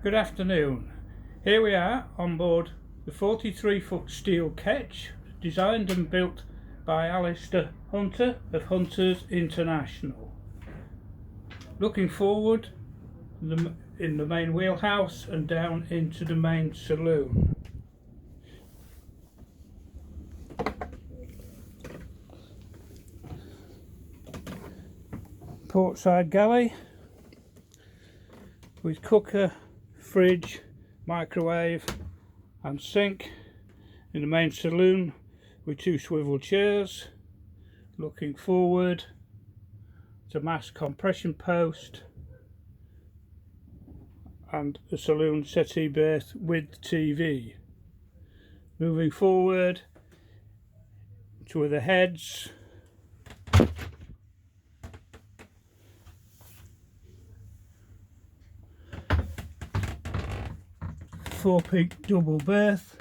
Good afternoon. Here we are on board the 43-foot steel Ketch, designed and built by Alistair Hunter of Hunters International. Looking forward in the main wheelhouse and down into the main saloon. Portside galley with cooker, fridge, microwave and sink. In the main saloon with two swivel chairs. Looking forward to mast compression post and a saloon settee berth with TV. Moving forward to the heads, four-peak double berth,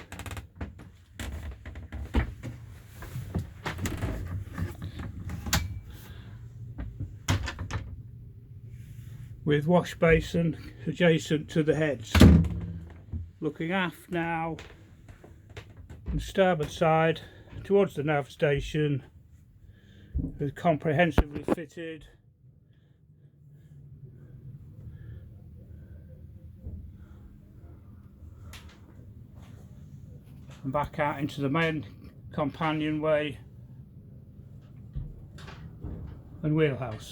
with wash basin adjacent to the heads. Looking aft now, on the starboard side towards the nav station, with comprehensively fitted and back out into the main companionway and wheelhouse.